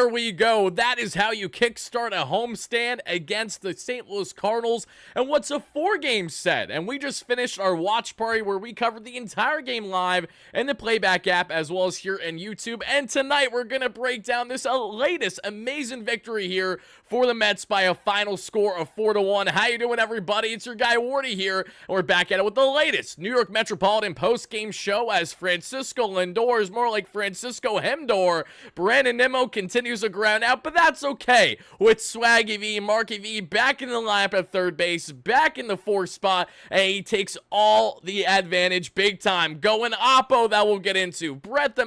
there we go. That is how you kickstart a homestand against the St. Louis Cardinals. And what's a 4-game set? And we just finished our watch party where we covered the entire game live in the playback app as well as here in YouTube. And tonight we're going to break down this latest amazing victory here for the Mets by a final score of 4-1. How you doing, everybody? It's your guy Wardy here. And we're back at it with the latest New York Metropolitan post-game show as Francisco Lindor is more like Francisco Hemdor. Brandon Nimmo continues to ground out, but that's okay. With Swaggy V, Marky V back in the lineup at third base, back in the fourth spot, and he takes all the advantage big time. Going Oppo, that we'll get into. Brett the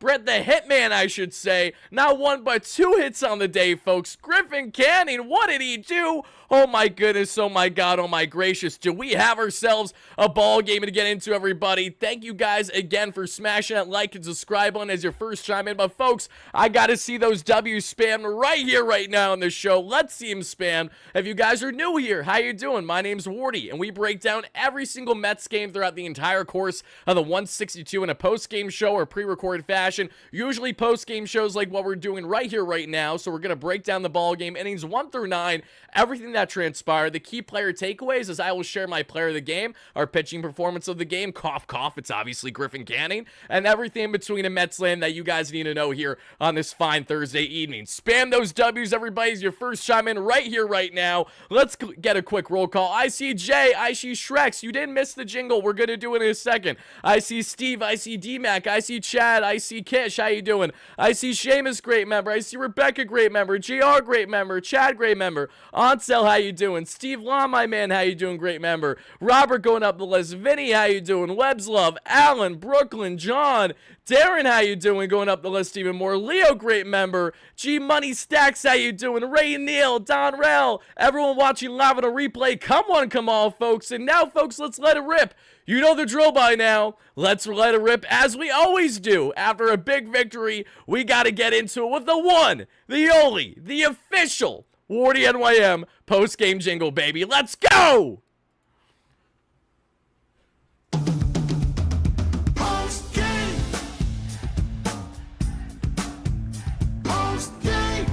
Hitman, I should say. Not one, but 2 hits on the day, folks. Griffin Canning, what did he do? Oh my goodness, oh my god, oh my gracious. Do we have ourselves a ball game to get into, everybody? Thank you guys again for smashing that like and subscribe button as your first chime in. But folks, I gotta see those W's spammed right here, right now on the show. Let's see them spammed. If you guys are new here, how you doing? My name's Wardy, and we break down every single Mets game throughout the entire course of the 162 in a post-game show or pre-recorded fashion. Usually post-game shows like what we're doing right here, right now. So we're gonna break down the ball game, innings 1 through 9, everything that transpired. The key player takeaways is I will share my player of the game, our pitching performance of the game, cough, cough, it's obviously Griffin Canning, and everything in between in Mets land that you guys need to know here on this fine Thursday evening. Spam those W's, everybody, as your first chime in right here, right now. Let's get a quick roll call. I see Jay, I see Shreks, you didn't miss the jingle, we're gonna do it in a second. I see Steve, I see D-Mac, I see Chad, I see Kish, how you doing? I see Seamus, great member, I see Rebecca, great member, JR, great member, Chad, great member, Ansel, how you doing? Steve Law, my man, how you doing? Great member. Robert going up the list. Vinny, how you doing? Webbs Love, Alan, Brooklyn, John, Darren, how you doing? Going up the list even more. Leo, great member. G Money Stacks, how you doing? Ray Neal, Don Rell, everyone watching live on a replay. Come on, come on, folks. And now, folks, let's let it rip. You know the drill by now. Let's let it rip as we always do. After a big victory, we got to get into it with the one, the only, the official WardyNYM post-game jingle, baby. Let's go! Postgame. Postgame.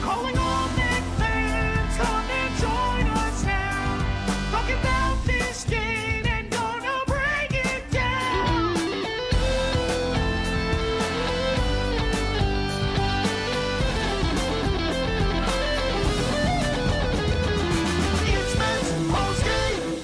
Calling all Met fans, come and join us now. Talking about this game and gonna break it down. It's Mets Postgame.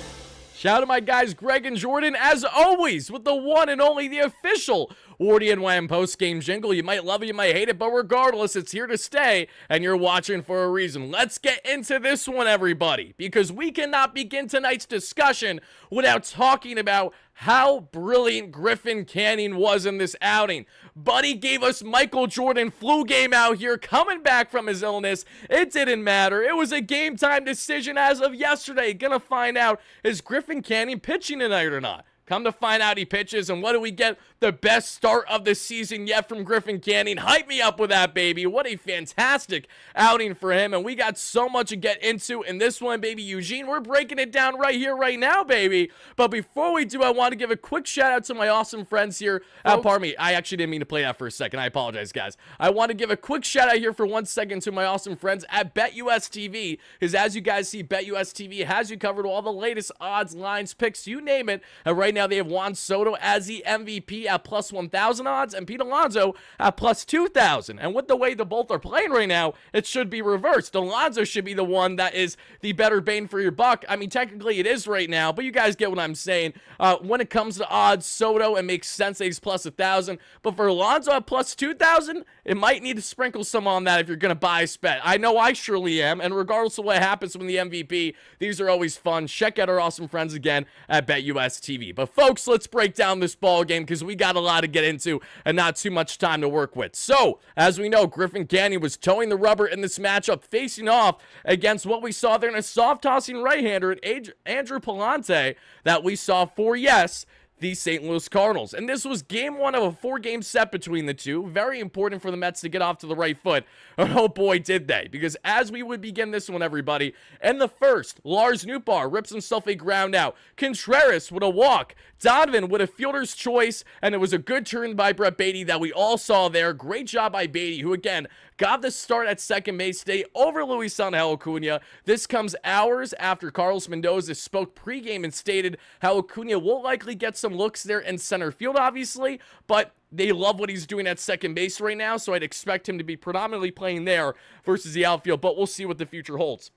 Shout out to my guys Greg and Jordan, as always, with the one and only, the official WardyNYM post-game jingle. You might love it, you might hate it, but regardless, it's here to stay, and you're watching for a reason. Let's get into this one, everybody, because we cannot begin tonight's discussion without talking about how brilliant Griffin Canning was in this outing. Buddy gave us Michael Jordan flu game out here, coming back from his illness. It didn't matter. It was a game-time decision as of yesterday. Gonna find out, is Griffin Canning pitching tonight or not? Come to find out, he pitches, and what do we get? The best start of the season yet from Griffin Canning. Hype me up with that, baby. What a fantastic outing for him, and we got so much to get into in this one, baby. Eugene, we're breaking it down right here, right now, baby. But before we do, I want to give a quick shout-out to my awesome friends here. Pardon me, I actually didn't mean to play that for a second. I apologize, guys. I want to give a quick shout-out here for 1 second to my awesome friends at BetUS TV, because as you guys see, BetUS TV has you covered all the latest odds, lines, picks, you name it. And right now, they have Juan Soto as the MVP at plus 1,000 odds, and Pete Alonso at plus 2,000. And with the way the both are playing right now, it should be reversed. Alonso should be the one that is the better bang for your buck. I mean, technically it is right now, but you guys get what I'm saying. When it comes to odds, Soto, it makes sense that he's plus 1,000. But for Alonso at plus 2,000, it might need to sprinkle some on that if you're going to buy a bet. I know I surely am, and regardless of what happens when the MVP, these are always fun. Check out our awesome friends again at BetUS TV. But folks, let's break down this ball game because we got a lot to get into and not too much time to work with. So, as we know, Griffin Canning was towing the rubber in this matchup, facing off against what we saw there in a soft-tossing right-hander, Andrew Palante, that we saw for, yes, the St. Louis Cardinals. And this was game one of a 4-game set between the two. Very important for the Mets to get off to the right foot. And oh boy, did they. Because as we would begin this one, everybody, in the first, Lars Nootbaar rips himself a ground out. Contreras with a walk. Donovan with a fielder's choice. And it was a good turn by Brett Baty that we all saw there. Great job by Baty, who again got the start at second base today over Luis Angel Acuna. This comes hours after Carlos Mendoza spoke pregame and stated how Acuna will likely get some looks there in center field, obviously, but they love what he's doing at second base right now, so I'd expect him to be predominantly playing there versus the outfield, but we'll see what the future holds.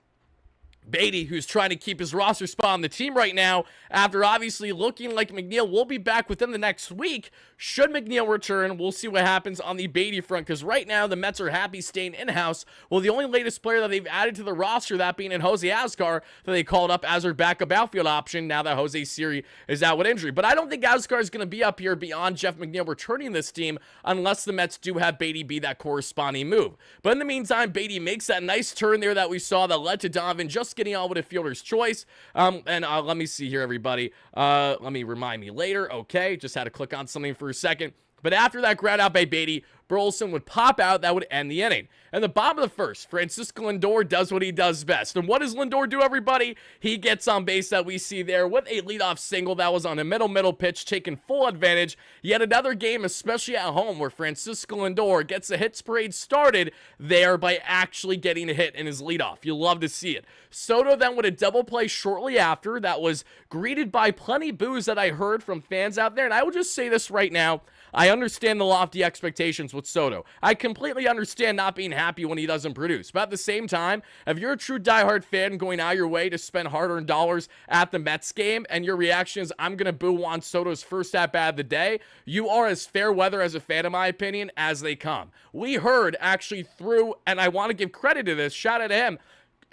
Baty, who's trying to keep his roster spot on the team right now, after obviously looking like McNeil will be back within the next week. Should McNeil return, we'll see what happens on the Baty front, because right now the Mets are happy staying in-house. Well, the only latest player that they've added to the roster, that being in Jose Ascar, that they called up as their backup outfield option now that Jose Siri is out with injury. But I don't think Ascar is going to be up here beyond Jeff McNeil returning this team unless the Mets do have Baty be that corresponding move. But in the meantime, Baty makes that nice turn there that we saw that led to Donovan just getting on with a fielder's choice. Let me see here, everybody. Let me remind me later. Okay, just had to click on something for a second. But after that ground out by Baty, Burleson would pop out. That would end the inning. And the bottom of the first, Francisco Lindor does what he does best. And what does Lindor do, everybody? He gets on base that we see there with a leadoff single that was on a middle pitch, taking full advantage. Yet another game, especially at home, where Francisco Lindor gets the hits parade started there by actually getting a hit in his leadoff. You love to see it. Soto then with a double play shortly after that was greeted by plenty boos that I heard from fans out there. And I will just say this right now. I understand the lofty expectations with Soto. I completely understand not being happy when he doesn't produce. But at the same time, if you're a true diehard fan going out of your way to spend hard-earned dollars at the Mets game, and your reaction is, I'm going to boo Juan Soto's first at-bat of the day, you are as fair weather as a fan, in my opinion, as they come. We heard actually through, and I want to give credit to this, shout out to him,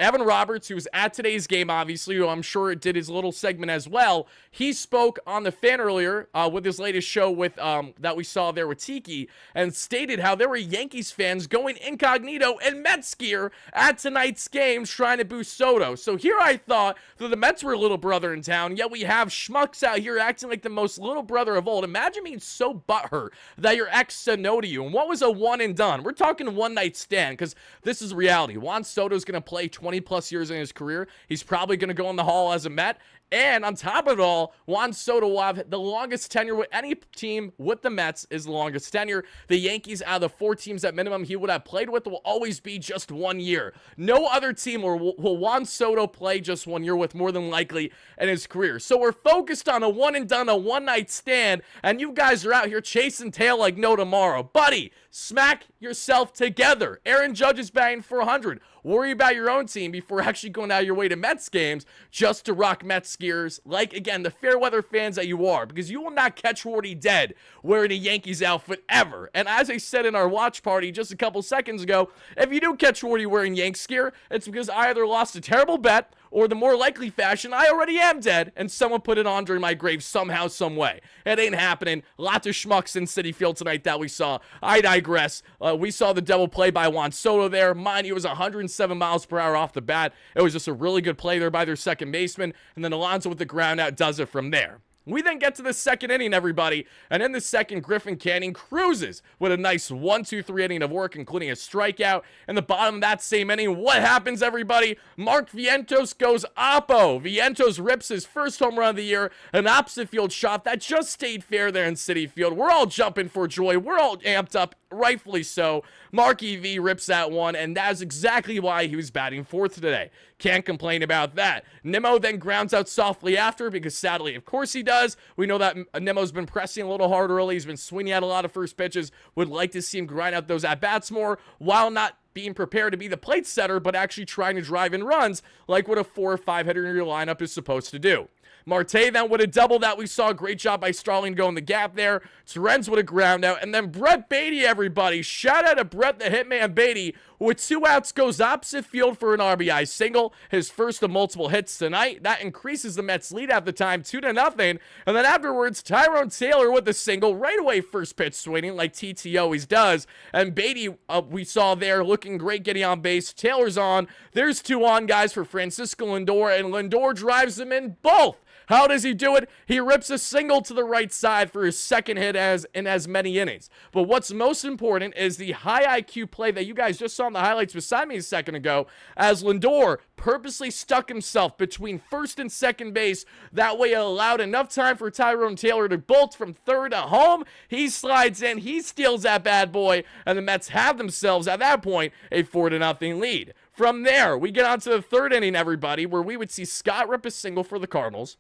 Evan Roberts, who was at today's game, obviously, who I'm sure did his little segment as well. He spoke on the fan earlier with his latest show with that we saw there with Tiki, and stated how there were Yankees fans going incognito in Mets gear at tonight's game trying to boost Soto. So here I thought that the Mets were a little brother in town, yet we have schmucks out here acting like the most little brother of old. Imagine being so butthurt that your ex said no to you. And what was a one and done? We're talking one night stand, because this is reality. Juan Soto's going to play 20 plus years in his career. He's probably going to go in the Hall as a Met. And on top of it all, Juan Soto will have the longest tenure with any team with the Mets is the longest tenure. The Yankees, out of the 4 teams at minimum he would have played with, will always be just 1 year. No other team will Juan Soto play just 1 year with, more than likely, in his career. So we're focused on a one and done, a one-night stand, and you guys are out here chasing tail like no tomorrow. Buddy, smack yourself together. Aaron Judge is batting for 100. Worry about your own team before actually going out of your way to Mets games just to rock Mets gears, like, again, the fair weather fans that you are, because you will not catch Wardy dead wearing a Yankees outfit ever. And as I said in our watch party just a couple seconds ago, if you do catch Wardy wearing Yanks gear, it's because I either lost a terrible bet, or the more likely fashion, I already am dead, and someone put it on during my grave somehow, some way. It ain't happening. Lots of schmucks in Citi Field tonight that we saw. I digress. We saw the double play by Juan Soto there. Mind you, it was 107 miles per hour off the bat. It was just a really good play there by their second baseman, and then Alonso with the ground out does it from there. We then get to the second inning, everybody, and in the second, Griffin Canning cruises with a nice 1-2-3 inning of work, including a strikeout. In the bottom of that same inning, what happens, everybody? Mark Vientos goes oppo. Vientos rips his first home run of the year, an opposite field shot that just stayed fair there in Citi Field. We're all jumping for joy. We're all amped up, rightfully so. Marky V rips that one, and that is exactly why he was batting fourth today. Can't complain about that. Nimmo then grounds out softly after, because sadly, of course he does. We know that Nimmo's been pressing a little hard early. He's been swinging out a lot of first pitches. Would like to see him grind out those at-bats more, while not being prepared to be the plate setter, but actually trying to drive in runs like what a 4 or 5 hitter in your lineup is supposed to do. Marte then with a double that we saw. Great job by Starling going the gap there. Terens with a ground out. And then Brett Baty, everybody. Shout out to Brett the Hitman Baty, who with 2 outs goes opposite field for an RBI single. His first of multiple hits tonight. That increases the Mets' lead at the time 2-0. And then afterwards, Tyrone Taylor with a single. Right away first pitch swinging like TT always does. And Baty, we saw there looking great getting on base. Taylor's on. There's 2 on, guys, for Francisco Lindor. And Lindor drives them in both. How does he do it? He rips a single to the right side for his second hit in as many innings. But what's most important is the high IQ play that you guys just saw in the highlights beside me a second ago, as Lindor purposely stuck himself between first and second base. That way it allowed enough time for Tyrone Taylor to bolt from third to home. He slides in, he steals that bad boy, and the Mets have themselves, at that point, a 4-0 lead. From there, we get on to the third inning, everybody, where we would see Scott rip a single for the Cardinals.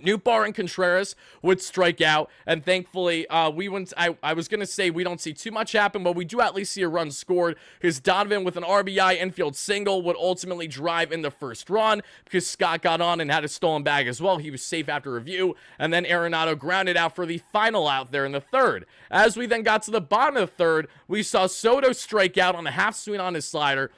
Nootbaar and Contreras would strike out, and thankfully, I was going to say we don't see too much happen, but we do at least see a run scored, because Donovan with an RBI infield single would ultimately drive in the first run, because Scott got on and had a stolen bag as well. He was safe after review, and then Arenado grounded out for the final out there in the third. As we then got to the bottom of the third, we saw Soto strike out on a half swing on his slider.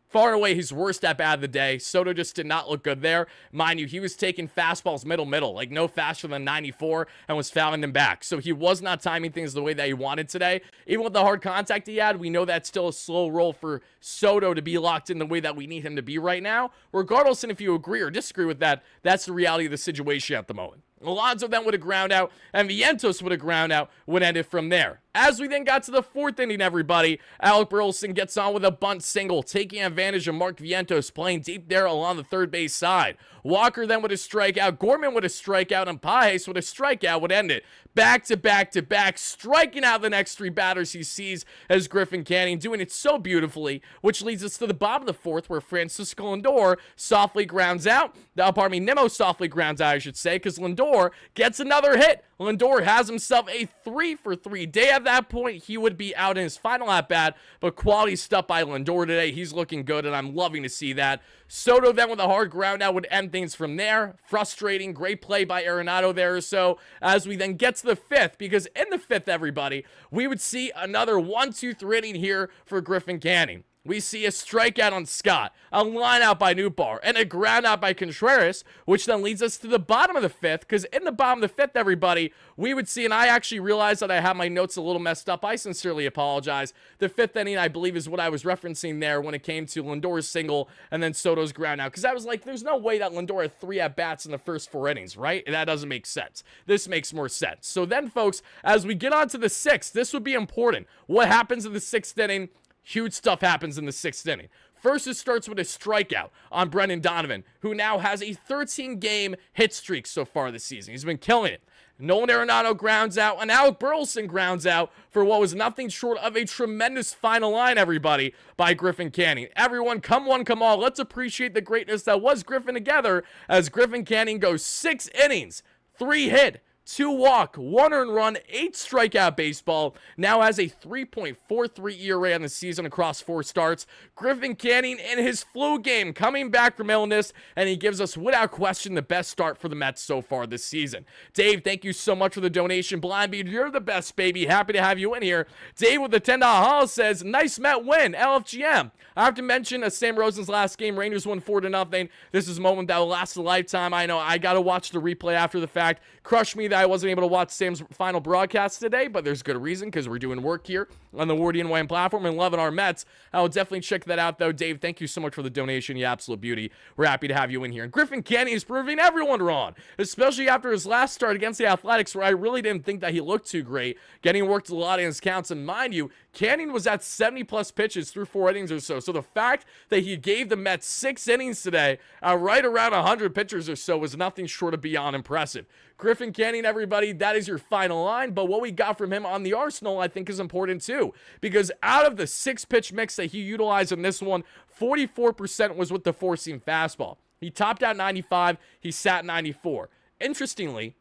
Far away his worst at-bat of the day. Soto just did not look good there. Mind you, he was taking fastballs middle, like no faster than 94, and was fouling them back. So he was not timing things the way that he wanted today. Even with the hard contact he had, we know that's still a slow roll for Soto to be locked in the way that we need him to be right now. Regardless, and if you agree or disagree with that, that's the reality of the situation at the moment. Alonso then would have ground out, and Vientos would have ground out, would end it from there. As we then got to the fourth inning, everybody, Alec Burleson gets on with a bunt single, taking advantage of Mark Vientos playing deep there along the third base side. Walker then with a strikeout, Gorman with a strikeout, and Pages with a strikeout would end it. Back to back to back, striking out the next three batters he sees as Griffin Canning, doing it so beautifully, which leads us to the bottom of the fourth, where Francisco Lindor softly grounds out. Nimmo softly grounds out, I should say, because Lindor gets another hit. Lindor has himself a 3-for-3 day. At that point, he would be out in his final at-bat, but quality stuff by Lindor today. He's looking good, and I'm loving to see that. Soto then with a hard ground out would end things from there. Frustrating, great play by Arenado there or so, as we then get to the fifth, because in the fifth, everybody, we would see another 1-2-3 inning here for Griffin Canning. We see a strikeout on Scott, a line out by Nootbaar, and a ground out by Contreras, which then leads us to the bottom of the fifth, because in the bottom of the fifth, everybody, we would see, and I actually realized that I have my notes a little messed up. I sincerely apologize. The fifth inning, I believe, is what I was referencing there when it came to Lindor's single and then Soto's ground out, because I was like, there's no way that Lindor had 3 at-bats in the first 4 innings, right? That doesn't make sense. This makes more sense. So then, folks, as we get on to the sixth, this would be important. What happens in the sixth inning? Huge stuff happens in the sixth inning. First, it starts with a strikeout on Brendan Donovan, who now has a 13-game hit streak so far this season. He's been killing it. Nolan Arenado grounds out, and Alec Burleson grounds out for what was nothing short of a tremendous final line, everybody, by Griffin Canning. Everyone, come one, come all. Let's appreciate the greatness that was Griffin together, as Griffin Canning goes 6 innings, 3 hit, 2 walk, 1 earned run, 8 strikeout baseball. Now has a 3.43 ERA on the season across 4 starts. Griffin Canning in his flu game, coming back from illness, and he gives us, without question, the best start for the Mets so far this season. Dave, thank you so much for the donation. Blind Beat, you're the best, baby. Happy to have you in here. Dave with the $10 haul says, nice Met win, LFGM. I have to mention Sam Rosen's last game. Rangers won 4-0. This is a moment that will last a lifetime. I know I got to watch the replay after the fact. Crush me that I wasn't able to watch Sam's final broadcast today, but there's good reason, because we're doing work here on the WardyNYM platform and loving our Mets. I will definitely check that out, though. Dave, thank you so much for the donation. You absolute beauty. We're happy to have you in here. And Griffin Canning is proving everyone wrong, especially after his last start against the Athletics, where I really didn't think that he looked too great, getting worked a lot in his counts. And mind you, Canning was at 70-plus pitches through 4 innings or so. So the fact that he gave the Mets 6 innings today, right around 100 pitchers or so, was nothing short of beyond impressive. Griffin Canning, everybody, that is your final line, but what we got from him on the arsenal, I think, is important too, because out of the 6-pitch mix that he utilized in this one, 44% was with the 4-seam fastball. He topped out 95, he sat 94. Interestingly,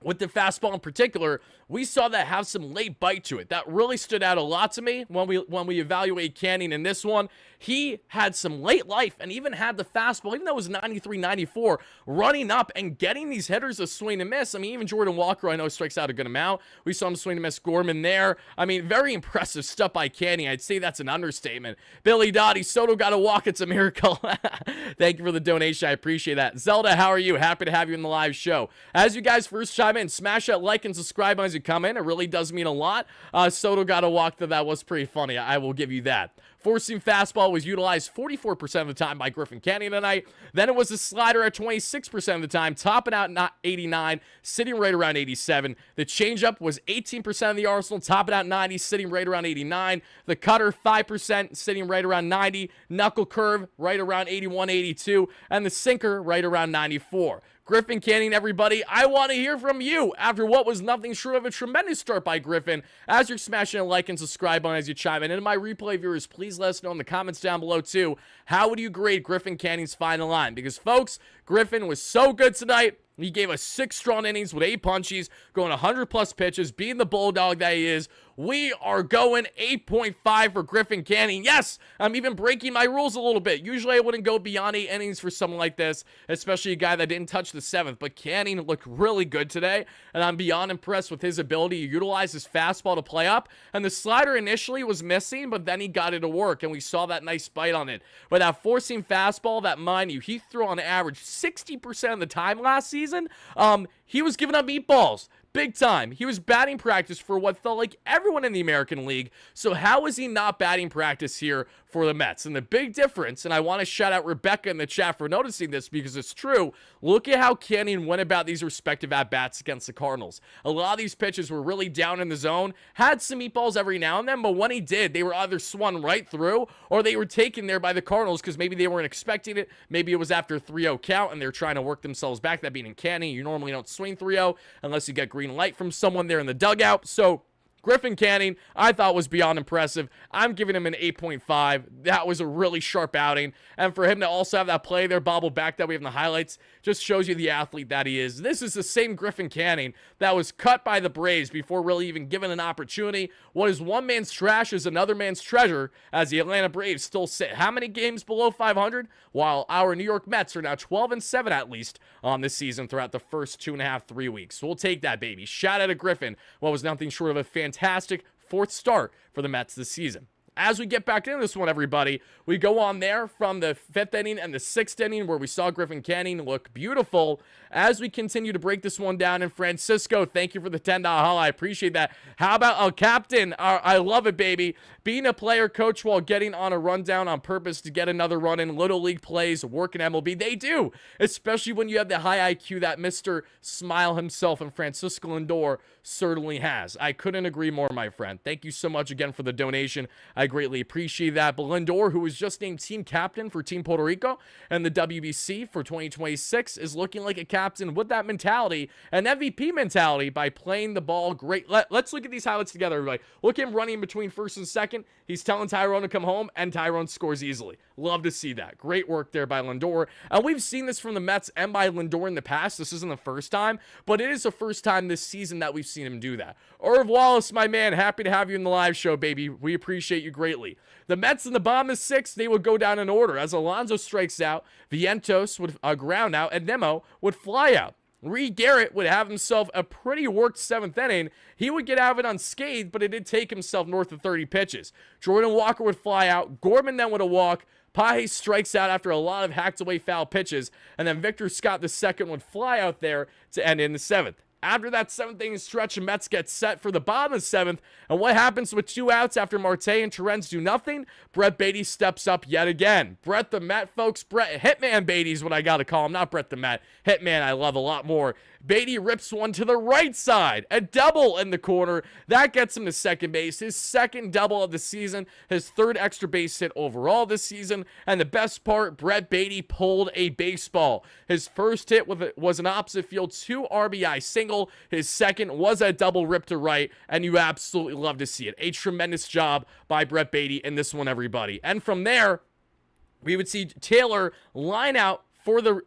with the fastball in particular, we saw that have some late bite to it. That really stood out a lot to me when we evaluate Canning in this one. He had some late life and even had the fastball, even though it was 93, 94, running up and getting these hitters a swing and miss. I mean, even Jordan Walker, I know, strikes out a good amount. We saw him swing and miss Gorman there. I mean, very impressive stuff by Canning. I'd say that's an understatement. Billy Dottie, Soto got a walk. It's a miracle. Thank you for the donation. I appreciate that. Zelda, how are you? Happy to have you in the live show. As you guys first chime chime in. Smash that like and subscribe as you come in. It really does mean a lot. Soto got a walk that was pretty funny. I will give you that. Four-seam fastball was utilized 44% of the time by Griffin Canning tonight. Then it was a slider at 26% of the time, topping out not 89, sitting right around 87. The changeup was 18% of the arsenal, topping out 90, sitting right around 89. The cutter, 5%, sitting right around 90. Knuckle curve, right around 81, 82. And the sinker, right around 94. Griffin Canning, everybody, I want to hear from you after what was nothing short of a tremendous start by Griffin. As you're smashing a like and subscribe button as you chime in. And my replay viewers, please let us know in the comments down below, too. How would you grade Griffin Canning's final line? Because, folks, Griffin was so good tonight. He gave us 6 strong innings with 8 punchies, going 100-plus pitches, being the bulldog that he is. We are going 8.5 for Griffin Canning. Yes, I'm even breaking my rules a little bit. Usually I wouldn't go beyond 8 innings for someone like this, especially a guy that didn't touch the 7th. But Canning looked really good today, and I'm beyond impressed with his ability to utilize his fastball to play up. And the slider initially was missing, but then he got it to work, and we saw that nice bite on it. But that four-seam fastball, that mind you, he threw on average 60% of the time last season. He was giving up meatballs. Big time. He was batting practice for what felt like everyone in the American League. So how is he not batting practice here for the Mets? And the big difference, and I want to shout out Rebecca in the chat for noticing this because it's true. Look at how Canning went about these respective at-bats against the Cardinals. A lot of these pitches were really down in the zone, had some meatballs every now and then, but when he did, they were either swung right through or they were taken there by the Cardinals because maybe they weren't expecting it. Maybe it was after a 3-0 count and they're trying to work themselves back. That being in Canning, you normally don't swing 3-0 unless you get green light from someone there in the dugout. So Griffin Canning, I thought was beyond impressive. I'm giving him an 8.5. That was a really sharp outing. And for him to also have that play there, bobble back that we have in the highlights, just shows you the athlete that he is. This is the same Griffin Canning that was cut by the Braves before really even given an opportunity. What is one man's trash is another man's treasure, as the Atlanta Braves still sit how many games below 500? While our New York Mets are now 12-7 at least on this season throughout the first 2.5, 3 weeks. So we'll take that, baby. Shout out to Griffin. What was nothing short of a fantastic 4th start for the Mets this season. As we get back into this one, everybody, we go on there from the 5th inning and the 6th inning where we saw Griffin Canning look beautiful. As we continue to break this one down, in Francisco, thank you for the $10 holla. I appreciate that. How about a captain? I love it, baby. Being a player coach while getting on a rundown on purpose to get another run in Little League plays, work in MLB, they do. Especially when you have the high IQ that Mr. Smile himself and Francisco Lindor certainly has. I couldn't agree more, my friend. Thank you so much again for the donation. I greatly appreciate that. But Lindor, who was just named team captain for Team Puerto Rico and the WBC for 2026, is looking like a captain with that mentality, an MVP mentality, by playing the ball great. Let's look at these highlights together, everybody. Look at him running between first and second. He's telling Tyrone to come home, and Tyrone scores easily. Love to see that. Great work there by Lindor. And we've seen this from the Mets and by Lindor in the past. This isn't the first time, but it is the first time this season that we've seen him do that. Irv Wallace, my man, happy to have you in the live show, baby. We appreciate you greatly. The Mets in the bottom of 6, they would go down in order. As Alonso strikes out, Vientos would ground out, and Nemo would fly out. Reed Garrett would have himself a pretty worked 7th inning. He would get out of it unscathed, but it did take himself north of 30 pitches. Jordan Walker would fly out. Gorman then would walk. Paje strikes out after a lot of hacked away foul pitches. And then Victor Scott II would fly out there to end in the 7th. After that 7th inning stretch, the Mets get set for the bottom of the 7th. And what happens with 2 outs after Marte and Torrens do nothing? Brett Beatty steps up yet again. Brett the Met, folks. Brett Hitman Beatty is what I got to call him. Not Brett the Met. Hitman I love a lot more. Beatty rips one to the right side. A double in the corner. That gets him to second base. His 2nd double of the season. His 3rd extra base hit overall this season. And the best part, Brett Beatty pulled a baseball. His first hit was an opposite field 2 RBI single. His 2nd was a double rip to right. And you absolutely love to see it. A tremendous job by Brett Beatty in this one, everybody. And from there, we would see Taylor line out for the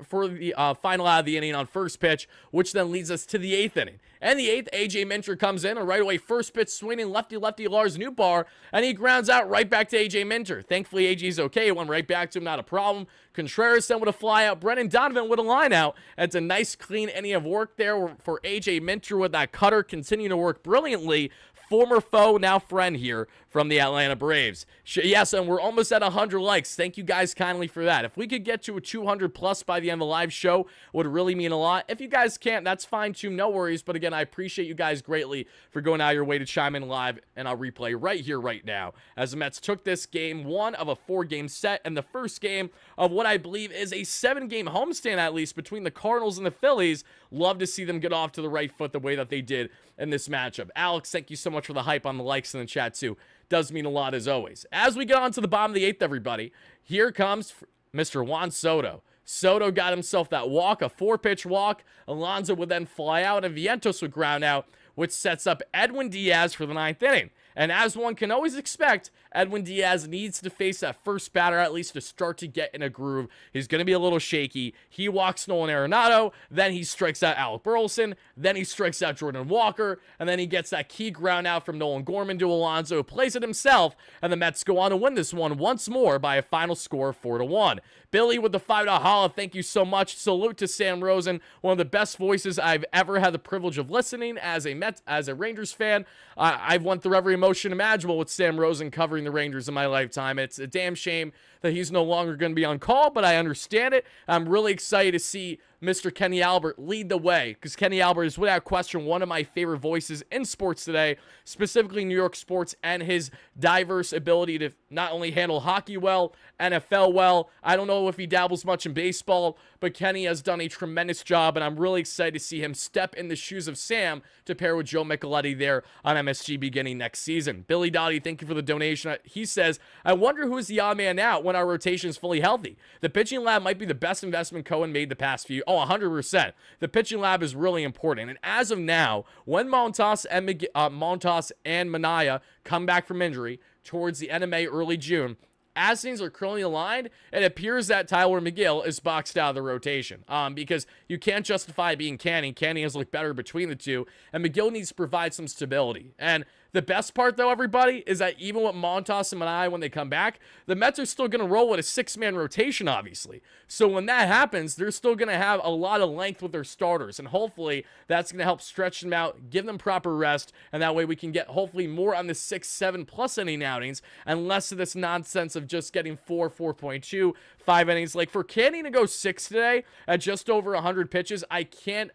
final out of the inning on first pitch, which then leads us to the 8th inning. And the 8th, A.J. Minter comes in, and right away, first pitch swinging lefty Lars Nootbaar, and he grounds out right back to A.J. Minter. Thankfully, A.J.'s okay. It went right back to him, not a problem. Contreras then with a fly out. Brennan Donovan with a line out. It's a nice, clean inning of work there for A.J. Minter with that cutter, continuing to work brilliantly. Former foe, now friend here from the Atlanta Braves. Yes, and we're almost at 100 likes. Thank you guys kindly for that. If we could get to a 200 plus by the end of the live show, would really mean a lot. If you guys can't, that's fine too, no worries. But again, I appreciate you guys greatly for going out of your way to chime in live, and I'll replay right here, right now, as the Mets took this game 1 of a 4-game set, and the first game of what I believe is a 7-game homestand, at least, between the Cardinals and the Phillies. Love to see them get off to the right foot the way that they did in this matchup. Alex, thank you so much for the hype on the likes in the chat too. Does mean a lot as always. As we get on to the bottom of the 8th, everybody, here comes Mr. Juan Soto. Soto got himself that walk, a 4-pitch walk. Alonso would then fly out, and Vientos would ground out, which sets up Edwin Diaz for the 9th inning. And as one can always expect, Edwin Diaz needs to face that first batter at least to start to get in a groove. He's going to be a little shaky. He walks Nolan Arenado, then he strikes out Alec Burleson, then he strikes out Jordan Walker, and then he gets that key ground out from Nolan Gorman to Alonso, plays it himself, and the Mets go on to win this one once more by a final score of 4-1. Billy with the $5 holla, thank you so much. Salute to Sam Rosen, one of the best voices I've ever had the privilege of listening as a Rangers fan. I've went through every emotion imaginable with Sam Rosen covering the Rangers in my lifetime. It's a damn shame that he's no longer going to be on call, but I understand it. I'm really excited to see Mr. Kenny Albert lead the way, because Kenny Albert is without question one of my favorite voices in sports today, specifically New York sports, and his diverse ability to not only handle hockey well, NFL well. I don't know if he dabbles much in baseball, but Kenny has done a tremendous job, and I'm really excited to see him step in the shoes of Sam to pair with Joe Micheletti there on MSG beginning next season. Billy Dottie, thank you for the donation. He says, I wonder who is the odd man out when our rotation is fully healthy. The pitching lab might be the best investment Cohen made the past few. Oh, 100%. The pitching lab is really important. And as of now, when Montas and Manaea come back from injury towards the end of May, early June, as things are currently aligned, it appears that Tyler McGill is boxed out of the rotation because you can't justify being Canning. Canning has looked better between the two, and McGill needs to provide some stability. And the best part, though, everybody, is that even with Montas and Manaea, when they come back, the Mets are still going to roll with a 6-man rotation, obviously. So when that happens, they're still going to have a lot of length with their starters, and hopefully that's going to help stretch them out, give them proper rest, and that way we can get hopefully more on the 6, 7+ inning outings, and less of this nonsense of just getting 4, 4.2, 5 innings. Like, for Canning to go 6 today at just over 100 pitches, I can't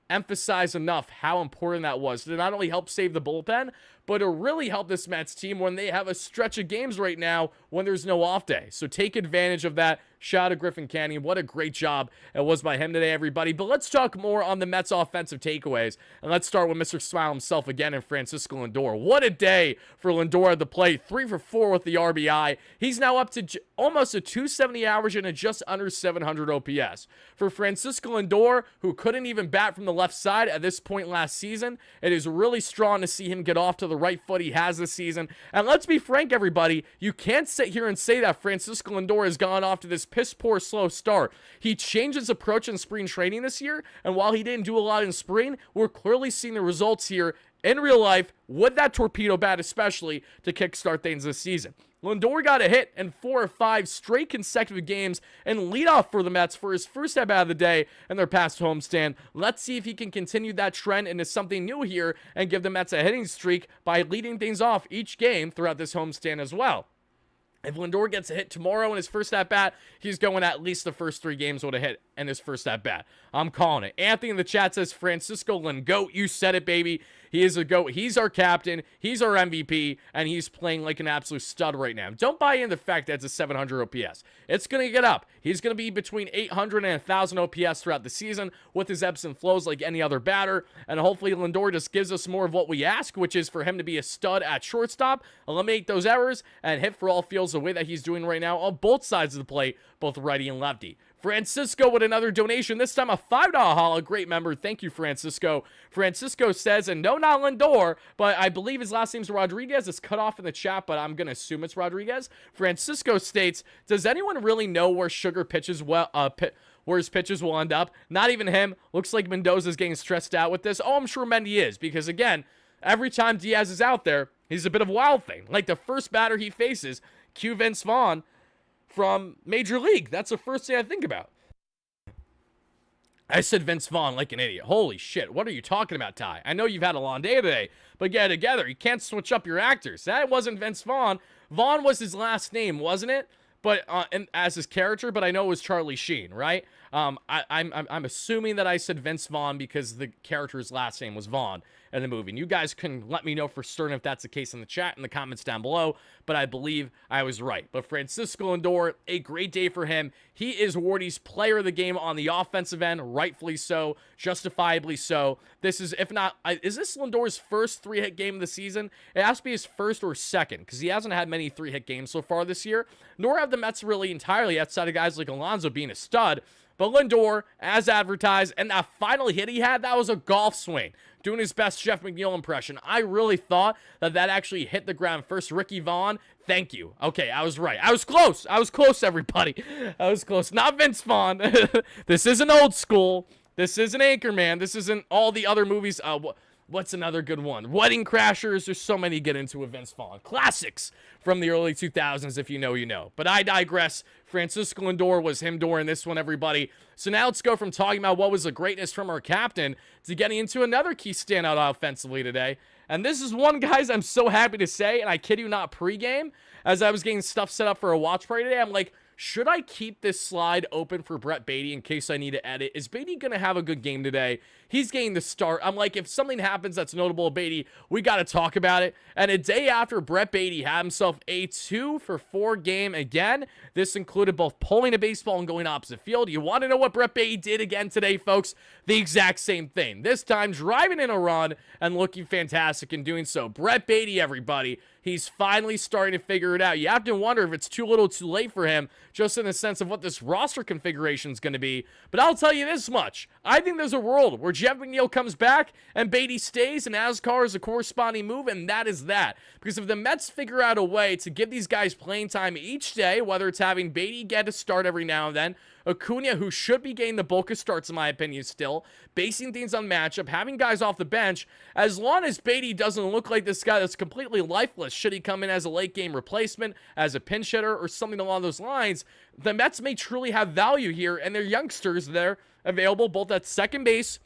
emphasize enough how important that was to not only help save the bullpen, but to really help this Mets team when they have a stretch of games right now when there's no off day. So take advantage of that. Shout out to Griffin Canning. What a great job it was by him today, everybody. But let's talk more on the Mets offensive takeaways. And let's start with Mr. Smile himself again and Francisco Lindor. What a day for Lindor at the plate. 3 for 4 with the RBI. He's now up to almost a 270 average and a just under 700 OPS. For Francisco Lindor, who couldn't even bat from the left side at this point last season, it is really strong to see him get off to the right foot he has this season. And let's be frank, everybody, you can't sit here and say that Francisco Lindor has gone off to this piss-poor slow start. He changed his approach in spring training this year, and while he didn't do a lot in spring, we're clearly seeing the results here in real life with that torpedo bat especially to kickstart things this season. Lindor got a hit in 4 or 5 straight consecutive games and leadoff for the Mets for his first at bat of the day in their past homestand. Let's see if he can continue that trend into something new here and give the Mets a hitting streak by leading things off each game throughout this homestand as well. If Lindor gets a hit tomorrow in his first at-bat, he's going at least the first 3 games with a hit in his first at-bat. I'm calling it. Anthony in the chat says, Francisco Lindor, you said it, baby. He is a GOAT. He's our captain. He's our MVP, and he's playing like an absolute stud right now. Don't buy into the fact that it's a 700 OPS. It's going to get up. He's going to be between 800 and 1,000 OPS throughout the season with his ebbs and flows like any other batter, and hopefully Lindor just gives us more of what we ask, which is for him to be a stud at shortstop, eliminate those errors, and hit for all fields the way that he's doing right now on both sides of the plate, both righty and lefty. Francisco with another donation, this time a $5 holla. Great member. Thank you, Francisco. Francisco says, and no, not Lindor, but I believe his last name's Rodriguez. It's cut off in the chat, but I'm going to assume it's Rodriguez. Francisco states, does anyone really know where Sugar pitches where his pitches will end up? Not even him. Looks like Mendoza's getting stressed out with this. Oh, I'm sure Mendy is, because again, every time Diaz is out there, he's a bit of a wild thing. Like the first batter he faces, cue Vince Vaughn from Major League. That's the first thing I think about. I said Vince Vaughn like an idiot. Holy shit, what are you talking about, Ty? I know you've had a long day today, but get it together. You can't switch up your actors. That wasn't Vince Vaughn. Vaughn was his last name, wasn't it? But and as his character, but I know it was Charlie Sheen, right? I'm assuming that I said Vince Vaughn because the character's last name was Vaughn in the movie. And you guys can let me know for certain if that's the case in the chat, in the comments down below, but I believe I was right. But Francisco Lindor, a great day for him. He is Wardy's player of the game on the offensive end, rightfully so, justifiably so. This is, if not, is this Lindor's first 3-hit game of the season? It has to be his first or second, because he hasn't had many 3-hit games so far this year, nor have the Mets really entirely, outside of guys like Alonso being a stud. But Lindor, as advertised, and that final hit he had, that was a golf swing. Doing his best Jeff McNeil impression. I really thought that actually hit the ground first. Ricky Vaughn, thank you. Okay, I was right. I was close. I was close, everybody. I was close. Not Vince Vaughn. This isn't Old School. This isn't Anchorman. This isn't all the other movies. What's another good one? Wedding Crashers. There's so many to get into with Vince Vaughn. Classics from the early 2000s, if you know, you know. But I digress. Francisco Lindor was him during this one, everybody. So now let's go from talking about what was the greatness from our captain to getting into another key standout offensively today. And this is one, guys, I'm so happy to say, and I kid you not, pregame, as I was getting stuff set up for a watch party today, I'm like, should I keep this slide open for Brett Baty in case I need to edit? Is Baty going to have a good game today? He's getting the start. I'm like, if something happens that's notable, Baty, we got to talk about it. And a day after Brett Baty had himself a 2-for-4 game again, this included both pulling a baseball and going opposite field. You want to know what Brett Baty did again today, folks? The exact same thing. This time, driving in a run and looking fantastic in doing so. Brett Baty, everybody. He's finally starting to figure it out. You have to wonder if it's too little too late for him, just in the sense of what this roster configuration is going to be. But I'll tell you this much. I think there's a world where Jeff McNeil comes back and Baty stays and Ascar is a corresponding move, and that is that. Because if the Mets figure out a way to give these guys playing time each day, whether it's having Baty get a start every now and then, Acuna, who should be getting the bulk of starts in my opinion still, basing things on matchup, having guys off the bench, as long as Baty doesn't look like this guy that's completely lifeless, should he come in as a late game replacement, as a pinch hitter, or something along those lines, the Mets may truly have value here, and their youngsters there available both at second base,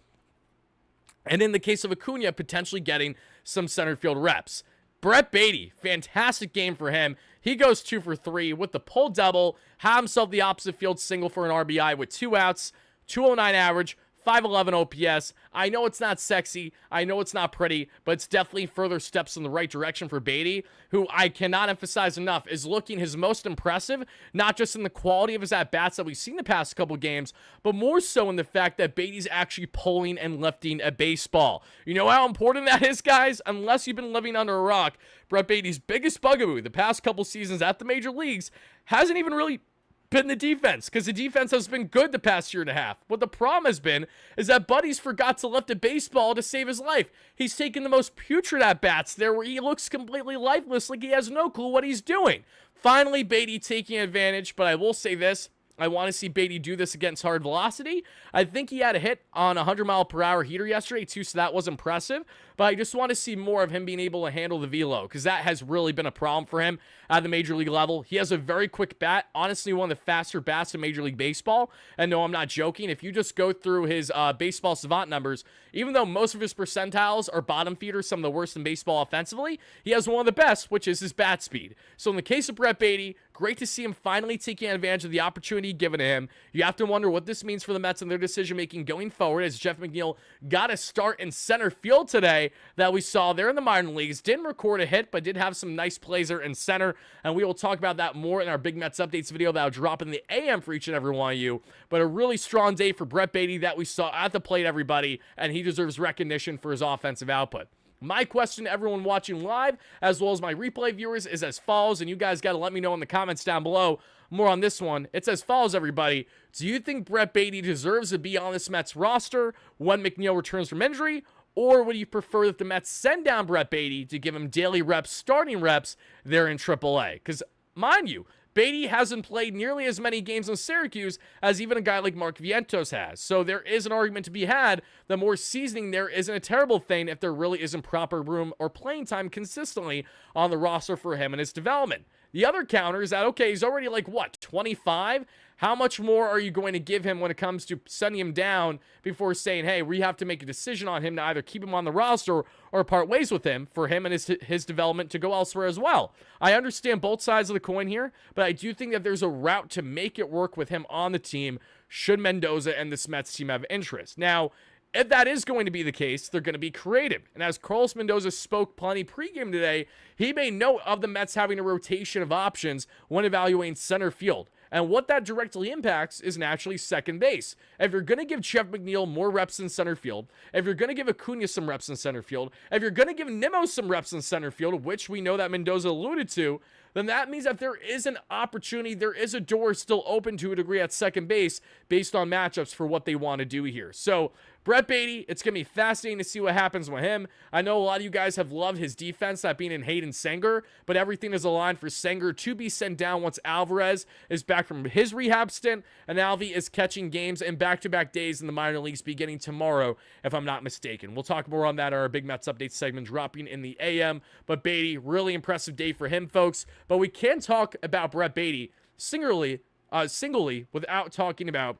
and in the case of Acuna, potentially getting some center field reps. Brett Baty, fantastic game for him. He goes 2 for 3 with the pull double, had himself the opposite field single for an RBI with 2 outs, 209 average, 511 OPS. I know it's not sexy. I know it's not pretty, but it's definitely further steps in the right direction for Baty, who I cannot emphasize enough is looking his most impressive, not just in the quality of his at-bats that we've seen the past couple games, but more so in the fact that Baty's actually pulling and lifting a baseball. You know how important that is, guys? Unless you've been living under a rock, Brett Baty's biggest bugaboo the past couple seasons at the major leagues hasn't even really been the defense, because the defense has been good the past year and a half. What the problem has been is that Buddy's forgot to lift a baseball to save his life. He's taken the most putrid at-bats there where he looks completely lifeless, like he has no clue what he's doing. Finally, Baty taking advantage, but I will say this. I want to see Baty do this against hard velocity. I think he had a hit on a 100-mile-per-hour heater yesterday, too, so that was impressive. But I just want to see more of him being able to handle the velo, because that has really been a problem for him at the Major League level. He has a very quick bat, honestly one of the faster bats in Major League Baseball. And no, I'm not joking. If you just go through his baseball savant numbers, even though most of his percentiles are bottom feeders, some of the worst in baseball offensively, he has one of the best, which is his bat speed. So in the case of Brett Baty, great to see him finally taking advantage of the opportunity given to him. You have to wonder what this means for the Mets and their decision-making going forward, as Jeff McNeil got a start in center field today that we saw there in the minor leagues. Didn't record a hit, but did have some nice plays there in center, and we will talk about that more in our Big Mets Updates video that will drop in the AM for each and every one of you. But a really strong day for Brett Baty that we saw at the plate, everybody, and he deserves recognition for his offensive output. My question to everyone watching live, as well as my replay viewers, is as follows, and you guys got to let me know in the comments down below more on this one. It's as follows, everybody. Do you think Brett Baty deserves to be on this Mets roster when McNeil returns from injury, or would you prefer that the Mets send down Brett Baty to give him daily reps, starting reps there in AAA? Because, mind you, Baty hasn't played nearly as many games in Syracuse as even a guy like Mark Vientos has. So there is an argument to be had that more seasoning there isn't a terrible thing if there really isn't proper room or playing time consistently on the roster for him and his development. The other counter is that, okay, he's already like, what, 25? How much more are you going to give him when it comes to sending him down before saying, hey, we have to make a decision on him to either keep him on the roster or part ways with him for him and his development to go elsewhere as well? I understand both sides of the coin here, but I do think that there's a route to make it work with him on the team should Mendoza and this Mets team have interest. Now, if that is going to be the case, they're going to be creative. And as Carlos Mendoza spoke plenty pregame today, he made note of the Mets having a rotation of options when evaluating center field. And what that directly impacts is naturally second base. If you're going to give Jeff McNeil more reps in center field, if you're going to give Acuna some reps in center field, if you're going to give Nimmo some reps in center field, which we know that Mendoza alluded to, then that means that there is an opportunity, there is a door still open to a degree at second base based on matchups for what they want to do here. So Brett Baty, it's going to be fascinating to see what happens with him. I know a lot of you guys have loved his defense, that being in Hayden Senger, but everything is aligned for Senger to be sent down once Alvarez is back from his rehab stint, and Alvy is catching games in back-to-back days in the minor leagues beginning tomorrow, if I'm not mistaken. We'll talk more on that in our Big Mets Update segment dropping in the AM, but Baty, really impressive day for him, folks. But we can't talk about Brett Baty singly without talking about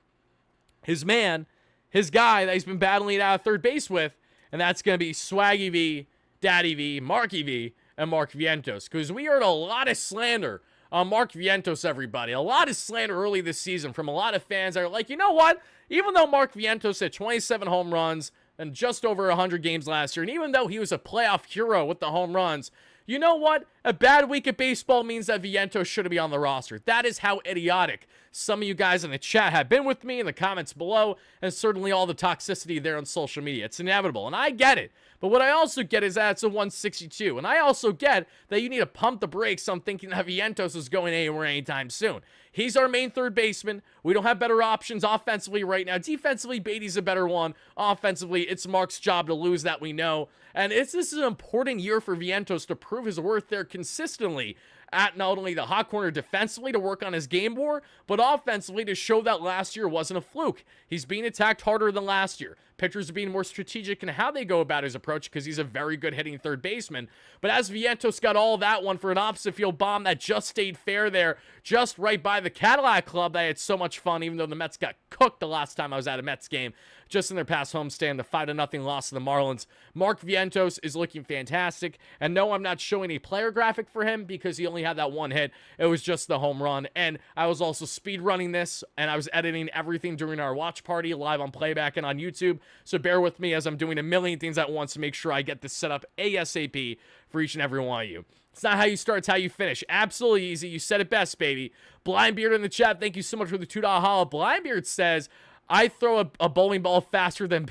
his man, his guy that he's been battling it out of third base with, and that's going to be Swaggy V, Daddy V, Marky V, and Mark Vientos. Because we heard a lot of slander on Mark Vientos, everybody. A lot of slander early this season from a lot of fans that are like, you know what? Even though Mark Vientos had 27 home runs and just over 100 games last year, and even though he was a playoff hero with the home runs, you know what? A bad week of baseball means that Vientos shouldn't be on the roster. That is how idiotic some of you guys in the chat have been with me in the comments below, and certainly all the toxicity there on social media. It's inevitable, and I get it. But what I also get is that it's a 162, and I also get that you need to pump the brakes on thinking that Vientos is going anywhere anytime soon. He's our main third baseman. We don't have better options offensively right now. Defensively, Baty's a better one. Offensively, it's Mark's job to lose, that we know. And this is an important year for Vientos to prove his worth there consistently at not only the hot corner defensively to work on his game more, but offensively to show that last year wasn't a fluke. He's being attacked harder than last year. Pitchers are being more strategic in how they go about his approach because he's a very good hitting third baseman. But as Vientos got all that one for an opposite field bomb that just stayed fair there, just right by the Cadillac Club, that I had so much fun, even though the Mets got cooked the last time I was at a Mets game, just in their past homestand, the 5-0 loss to the Marlins. Mark Vientos is looking fantastic. And no, I'm not showing a player graphic for him because he only had that one hit. It was just the home run. And I was also speed running this, and I was editing everything during our watch party live on playback and on YouTube. So bear with me as I'm doing a million things at once to make sure I get this set up ASAP for each and every one of you. It's not how you start, it's how you finish. Absolutely easy. You said it best, baby. Blindbeard in the chat, thank you so much for the $2 holla. Blindbeard says, I throw a bowling ball faster than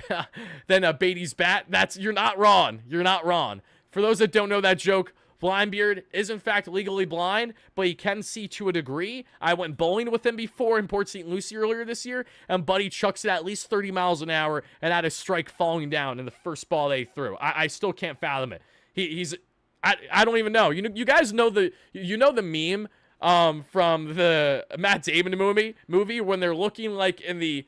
Baty's bat. You're not wrong. You're not wrong. For those that don't know that joke, Blindbeard is in fact legally blind, but he can see to a degree. I went bowling with him before in Port St. Lucie earlier this year, and Buddy chucks it at least 30 miles an hour and had a strike falling down in the first ball they threw. I still can't fathom it. I don't even know. You guys know the meme from the Matt Damon movie when they're looking like in the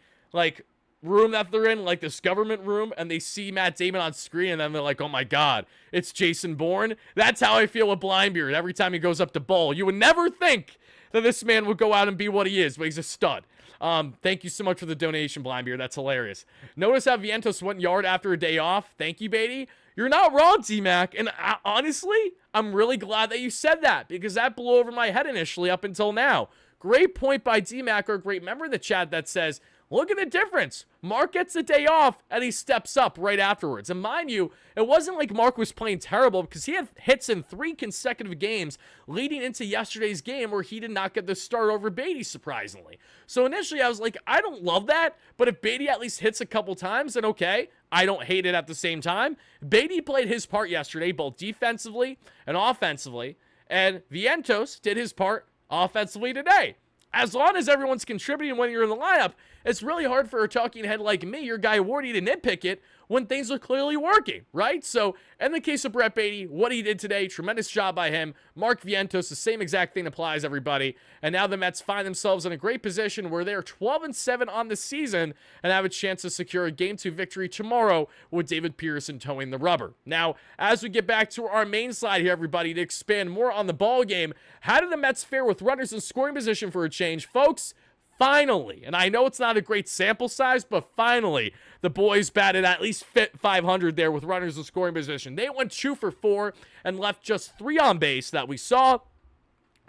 room that they're in, like this government room, and they see Matt Damon on screen, and then they're like, oh my god, it's Jason Bourne. That's how I feel with Blindbeard every time he goes up to bowl. You would never think that this man would go out and be what he is, but he's a stud. Thank you so much for the donation, Blindbeard. That's hilarious. Notice how Vientos went yard after a day off. Thank you, Baty. You're not wrong, T-Mac. And honestly, I'm really glad that you said that, because that blew over my head initially up until now. Great point by D-Mac, or a great member of the chat that says, look at the difference. Mark gets the day off, and he steps up right afterwards. And mind you, it wasn't like Mark was playing terrible, because he had hits in 3 consecutive games leading into yesterday's game where he did not get the start over Baty, surprisingly. So initially, I was like, I don't love that, but if Baty at least hits a couple times, then okay. I don't hate it at the same time. Baty played his part yesterday, both defensively and offensively, and Vientos did his part offensively today. As long as everyone's contributing when you're in the lineup, it's really hard for a talking head like me, your guy Wardy, to nitpick it when things are clearly working, right? So in the case of Brett Baty, what he did today, tremendous job by him. Mark Vientos, the same exact thing applies, everybody. And now the Mets find themselves in a great position where they're 12-7 on the season and have a chance to secure a Game 2 victory tomorrow with David Pearson towing the rubber. Now, as we get back to our main slide here, everybody, to expand more on the ball game, how did the Mets fare with runners in scoring position for a change? Folks, finally, and I know it's not a great sample size, but finally, the boys batted at least 500 there with runners in scoring position. They went 2 for 4 and left just 3 on base that we saw.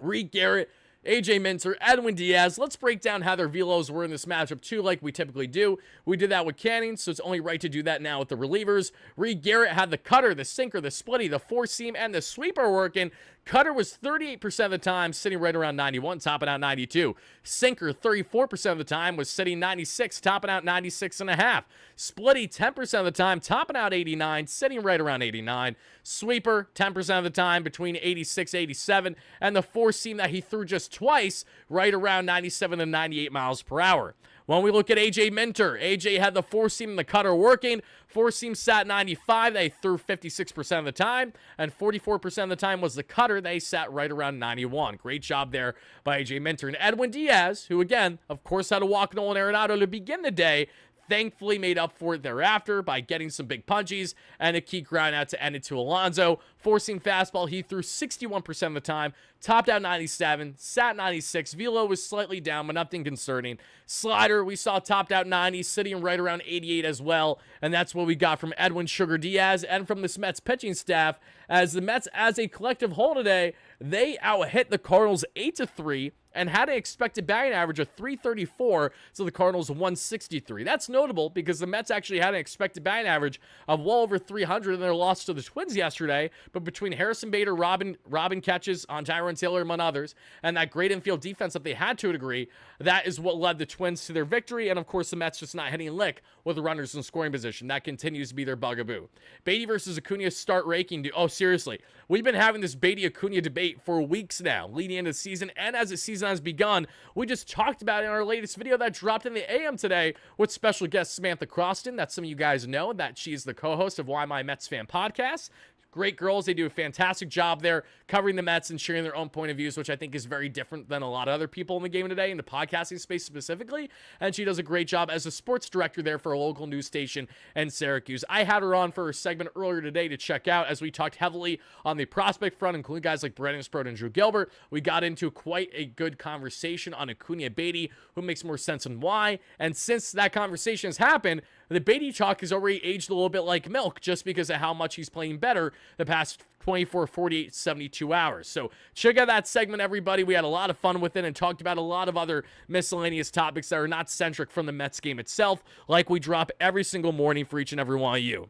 Reed Garrett, AJ Minter, Edwin Diaz. Let's break down how their velos were in this matchup too, like we typically do. We did that with Canning, so it's only right to do that now with the relievers. Reed Garrett had the cutter, the sinker, the splitty, the four-seam, and the sweeper working. Cutter was 38% of the time, sitting right around 91, topping out 92. Sinker, 34% of the time, was sitting 96, topping out 96.5. Splitty, 10% of the time, topping out 89, sitting right around 89. Sweeper, 10% of the time, between 86, 87. And the four-seam that he threw just twice, right around 97 to 98 miles per hour. When we look at AJ Minter, AJ had the four-seam and the cutter working. Four-seam sat 95. They threw 56% of the time. And 44% of the time was the cutter. They sat right around 91. Great job there by AJ Minter. And Edwin Diaz, who again, of course, had to walk Nolan Arenado to begin the day, thankfully made up for it thereafter by getting some big punchies and a key ground out to end it to Alonso. Forcing fastball, he threw 61% of the time, topped out 97, sat 96. Velo was slightly down, but nothing concerning. Slider, we saw topped out 90, sitting right around 88 as well. And that's what we got from Edwin Sugar Diaz and from this Mets pitching staff. As the Mets, as a collective whole today, they out-hit the Cardinals 8-3. And had an expected batting average of 334, so the Cardinals 163. That's notable because the Mets actually had an expected batting average of well over 300 in their loss to the Twins yesterday. But between Harrison Bader, Robin catches on Tyrone Taylor, among others, and that great infield defense that they had to a degree, that is what led the Twins to their victory. And of course, the Mets just not hitting a lick with the runners in scoring position. That continues to be their bugaboo. Beatty versus Acuna start raking. Oh, seriously. We've been having this Beatty-Acuna debate for weeks now, leading into the season, and as the season has begun. We just talked about it in our latest video that dropped in the AM today with special guest Samantha Croston, that some of you guys know, that she is the co-host of Why My Mets Fan podcast. Great girls. They do a fantastic job there covering the Mets and sharing their own point of views, which I think is very different than a lot of other people in the game today, in the podcasting space specifically. And she does a great job as a sports director there for a local news station in Syracuse. I had her on for a segment earlier today to check out as we talked heavily on the prospect front, including guys like Brandon Sproat and Drew Gilbert. We got into quite a good conversation on Acuna Beatty, who makes more sense and why. And since that conversation has happened, the Beatty talk has already aged a little bit like milk just because of how much he's playing better the past 24, 48, 72 hours. So check out that segment, everybody. We had a lot of fun with it and talked about a lot of other miscellaneous topics that are not centric from the Mets game itself, like we drop every single morning for each and every one of you.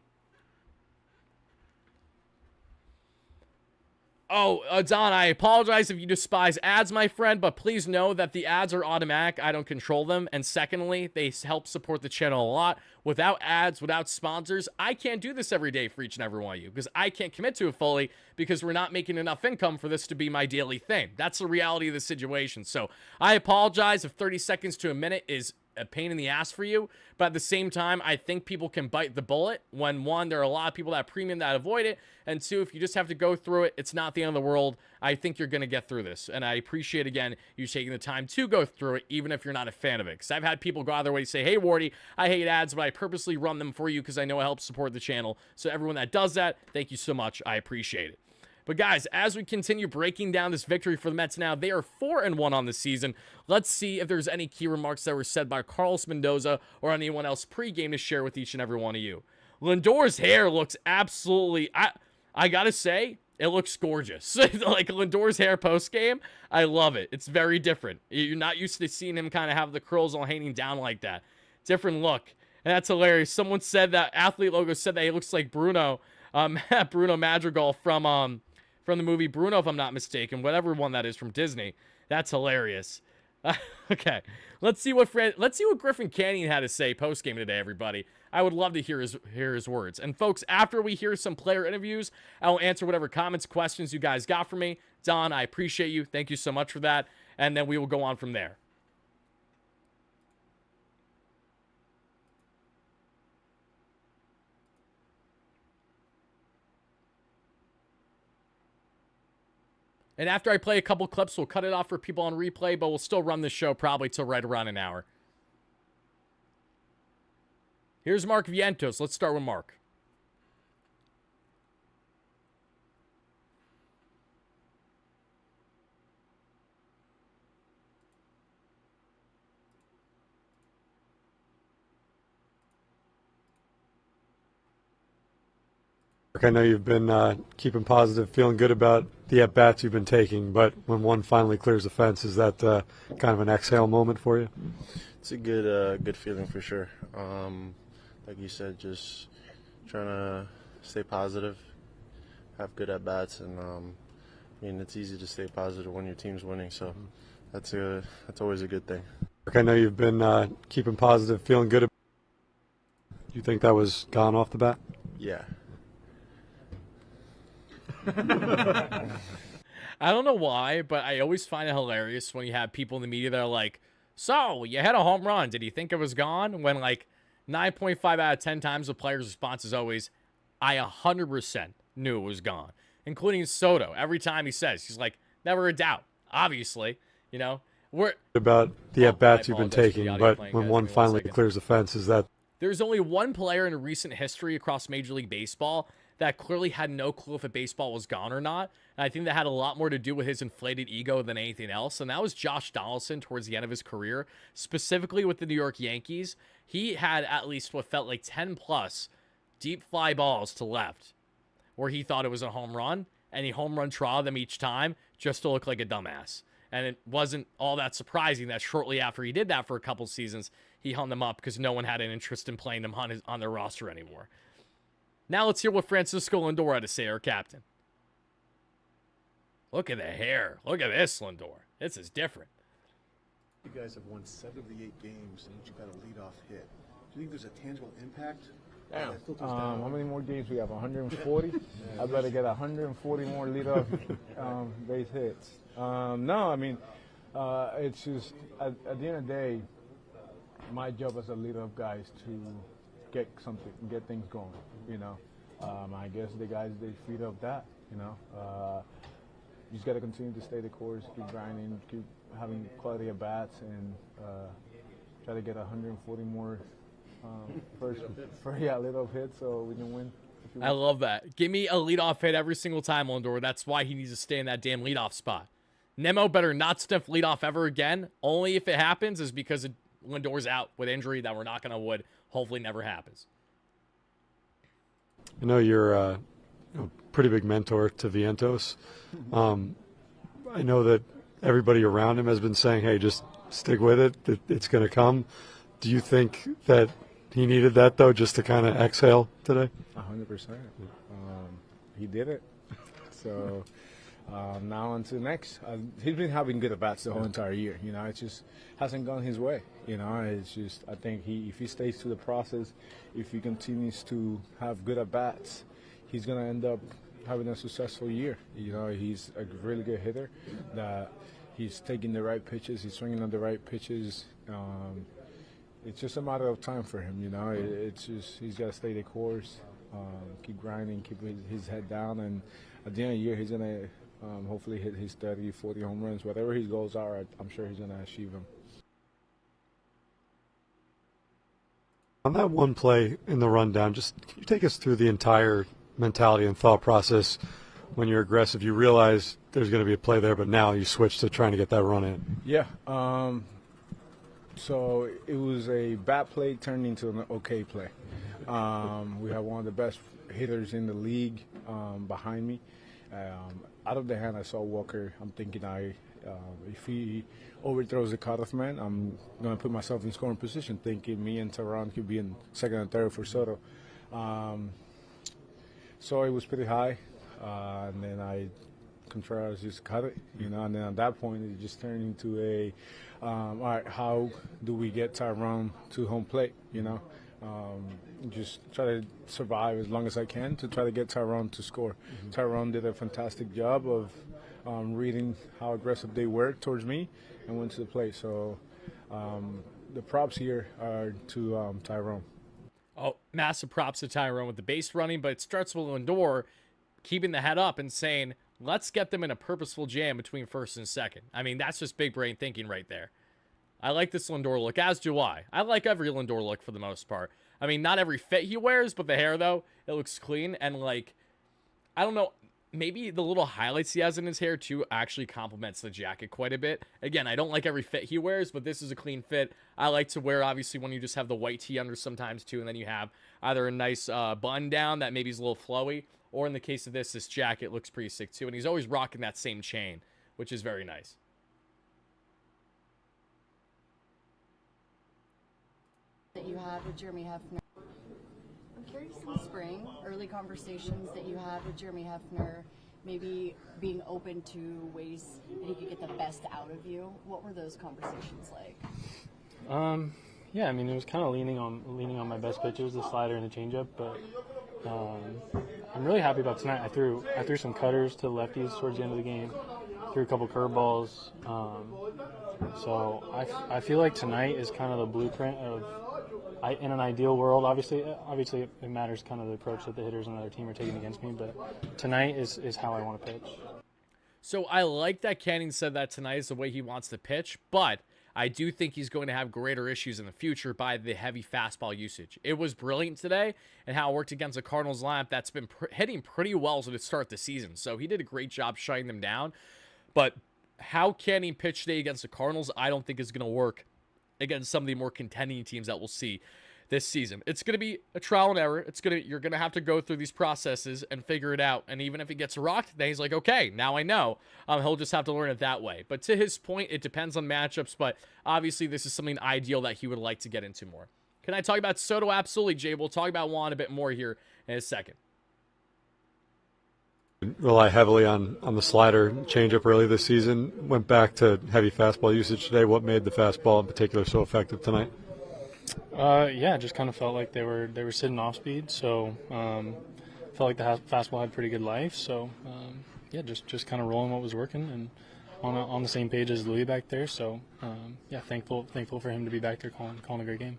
Oh, Don, I apologize if you despise ads, my friend, but please know that the ads are automatic. I don't control them. And secondly, they help support the channel a lot. Without ads, without sponsors, I can't do this every day for each and every one of you because I can't commit to it fully because we're not making enough income for this to be my daily thing. That's the reality of the situation. So I apologize if 30 seconds to a minute is a pain in the ass for you, but at the same time, I think people can bite the bullet when, one, there are a lot of people that premium that avoid it, and two, if you just have to go through it, it's not the end of the world. I think you're going to get through this, and I appreciate, again, you taking the time to go through it, even if you're not a fan of it, because I've had people go out of their way to say, hey, Wardy, I hate ads, but I purposely run them for you because I know it helps support the channel. So everyone that does that, thank you so much. I appreciate it. But guys, as we continue breaking down this victory for the Mets now, they are 4-1 on the season. Let's see if there's any key remarks that were said by Carlos Mendoza or anyone else pregame to share with each and every one of you. Lindor's hair looks absolutely, I gotta say, it looks gorgeous. Like Lindor's hair postgame, I love it. It's very different. You're not used to seeing him kind of have the curls all hanging down like that. Different look. And that's hilarious. Someone said that, Athlete Logo said that he looks like Bruno, Bruno Madrigal from the movie Bruno, if I'm not mistaken, whatever one that is from Disney. That's hilarious. Okay, let's see what Griffin Canning had to say post game today, everybody. I would love to hear his words. And folks, after we hear some player interviews, I will answer whatever comments, questions you guys got for me. Don, I appreciate you. Thank you so much for that. And then we will go on from there. And after I play a couple clips, we'll cut it off for people on replay, but we'll still run the show probably till right around an hour. Here's Mark Vientos. Let's start with Mark. I know you've been keeping positive, feeling good about the at-bats you've been taking, but when one finally clears the fence, is that kind of an exhale moment for you? It's a good feeling for sure. Like you said, just trying to stay positive, have good at-bats, and I mean, it's easy to stay positive when your team's winning, so that's always a good thing. I know you've been keeping positive, feeling good. Do you think that was gone off the bat? Yeah. I don't know why, but I always find it hilarious when you have people in the media that are like, so, you had a home run. Did you think it was gone? When, like, 9.5 out of 10 times the player's response is always, I 100% knew it was gone. Including Soto. Every time he says, he's like, never a doubt. Obviously, you know. We're about the at-bats you've been taking, but playing, when guys. one Give me finally second. clears the fence, is that... There's only one player in recent history across Major League Baseball that clearly had no clue if a baseball was gone or not. And I think that had a lot more to do with his inflated ego than anything else. And that was Josh Donaldson towards the end of his career, specifically with the New York Yankees. He had at least what felt like 10 plus deep fly balls to left where he thought it was a home run, and he home run trod them each time just to look like a dumbass. And it wasn't all that surprising that shortly after he did that for a couple seasons, he hung them up because no one had an interest in playing them on their roster anymore. Now let's hear what Francisco Lindor had to say, our captain. Look at the hair. Look at this, Lindor. This is different. You guys have won 7 of the 8 games, and each got a leadoff hit. Do you think there's a tangible impact? Damn. How many more games we have? 140? I better get 140 more leadoff base hits. No, I mean, it's just, at the end of the day, my job as a leadoff guy is to get things going, you know. I guess the guys, they feed up that, you know. You just got to continue to stay the course, keep grinding, keep having quality at bats, and try to get 140 more leadoff hits so we can win. I love that. Give me a leadoff hit every single time, Lindor. That's why he needs to stay in that damn leadoff spot. Nemo better not sniff leadoff ever again. Only if it happens is because Lindor's out with injury that we're not going to would. Hopefully never happens. I know you're a pretty big mentor to Vientos. I know that everybody around him has been saying, hey, just stick with it. It's going to come. Do you think that he needed that, though, just to kind of exhale today? 100%. He did it. So now on to the next. He's been having good at-bats the whole entire year. You know, it just hasn't gone his way. You know, it's just, I think if he stays to the process, if he continues to have good at-bats, he's going to end up having a successful year. You know, he's a really good hitter. That he's taking the right pitches. He's swinging on the right pitches. It's just a matter of time for him, you know. It's just he's got to stay the course, keep grinding, keep his head down, and at the end of the year, he's going to hopefully hit his 30, 40 home runs. Whatever his goals are, I'm sure he's going to achieve them. On that one play in the rundown, just can you take us through the entire mentality and thought process when you're aggressive? You realize there's going to be a play there, but now you switch to trying to get that run in. Yeah. So it was a bad play turned into an okay play. We have one of the best hitters in the league behind me. Out of the hand, I saw Walker. I'm thinking if he overthrows the cutoff man, I'm going to put myself in scoring position, thinking me and Tehran could be in second and third for Soto. So it was pretty high, and then Contreras just cut it, you know, and then at that point it just turned into a, all right, how do we get Tyrone to home plate, you know? Just try to survive as long as I can to try to get Tyrone to score. Mm-hmm. Tyrone did a fantastic job of reading how aggressive they were towards me and went to the plate. So the props here are to Tyrone. Oh, massive props to Tyrone with the base running, but it starts with Lindor keeping the head up and saying, let's get them in a purposeful jam between first and second. I mean, that's just big brain thinking right there. I like this Lindor look, as do I. I like every Lindor look for the most part. I mean, not every fit he wears, but the hair, though, it looks clean. And, like, I don't know, maybe the little highlights he has in his hair, too, actually complements the jacket quite a bit. Again, I don't like every fit he wears, but this is a clean fit. I like to wear, obviously, when you just have the white tee under sometimes, too, and then you have either a nice bun down that maybe is a little flowy, or in the case of this jacket looks pretty sick, too. And he's always rocking that same chain, which is very nice. That you had with Jeremy Hefner. I'm curious in the spring, early conversations that you had with Jeremy Hefner, maybe being open to ways that he could get the best out of you. What were those conversations like? Yeah, I mean, it was kind of leaning on my best pitches, the slider and the changeup, but I'm really happy about tonight. I threw some cutters to lefties towards the end of the game, threw a couple curveballs. So I feel like tonight is kind of the blueprint of, in an ideal world, obviously it matters kind of the approach that the hitters and the other team are taking against me, but tonight is how I want to pitch. So I like that Canning said that tonight is the way he wants to pitch, but I do think he's going to have greater issues in the future by the heavy fastball usage. It was brilliant today, and how it worked against the Cardinals lineup that's been hitting pretty well to start the season. So he did a great job shutting them down, but how Canning pitched today against the Cardinals, I don't think is going to work against some of the more contending teams that we'll see this season. It's going to be a trial and error. You're going to have to go through these processes and figure it out. And even if he gets rocked, then he's like, okay, now I know. He'll just have to learn it that way. But to his point, it depends on matchups. But obviously, this is something ideal that he would like to get into more. Can I talk about Soto? Absolutely, Jay. We'll talk about Juan a bit more here in a second. Rely heavily on the slider changeup early this season. Went back to heavy fastball usage today. What made the fastball in particular so effective tonight? Yeah, just kind of felt like they were sitting off speed, so felt like the fastball had pretty good life. So yeah, just kind of rolling what was working and on the same page as Louis back there. So yeah, thankful for him to be back there calling a great game.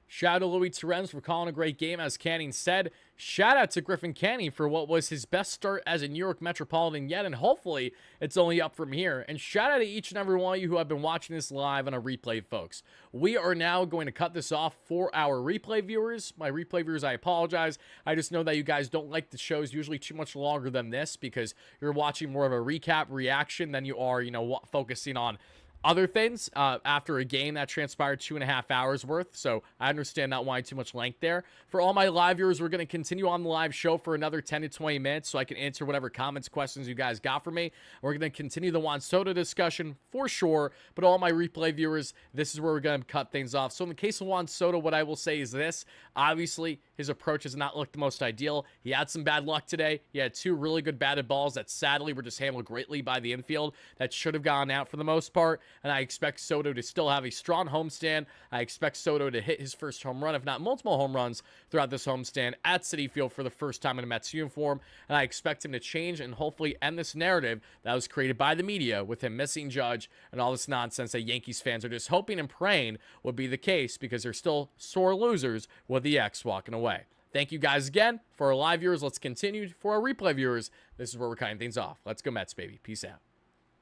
Shout out to Louis Terens for calling a great game, as Canning said. Shout out to Griffin Canning for what was his best start as a New York Metropolitan yet, and hopefully it's only up from here. And shout out to each and every one of you who have been watching this live on a replay, folks. We are now going to cut this off for our replay viewers. My replay viewers, I apologize. I just know that you guys don't like the shows usually too much longer than this because you're watching more of a recap reaction than you are, focusing on other things after a game that transpired 2.5 hours worth. So I understand not wanting too much length there. For all my live viewers, we're going to continue on the live show for another 10 to 20 minutes so I can answer whatever comments, questions you guys got for me. We're going to continue the Juan Soto discussion for sure. But all my replay viewers, this is where we're going to cut things off. So in the case of Juan Soto, what I will say is this. Obviously, his approach has not looked the most ideal. He had some bad luck today. He had 2 really good batted balls that sadly were just handled greatly by the infield that should have gone out for the most part. And I expect Soto to still have a strong homestand. I expect Soto to hit his first home run, if not multiple home runs, throughout this homestand at Citi Field for the first time in a Mets uniform. And I expect him to change and hopefully end this narrative that was created by the media with him missing Judge and all this nonsense that Yankees fans are just hoping and praying would be the case because they're still sore losers with the X walking away. Thank you guys again. For our live viewers, let's continue. For our replay viewers, this is where we're cutting things off. Let's go Mets, baby. Peace out.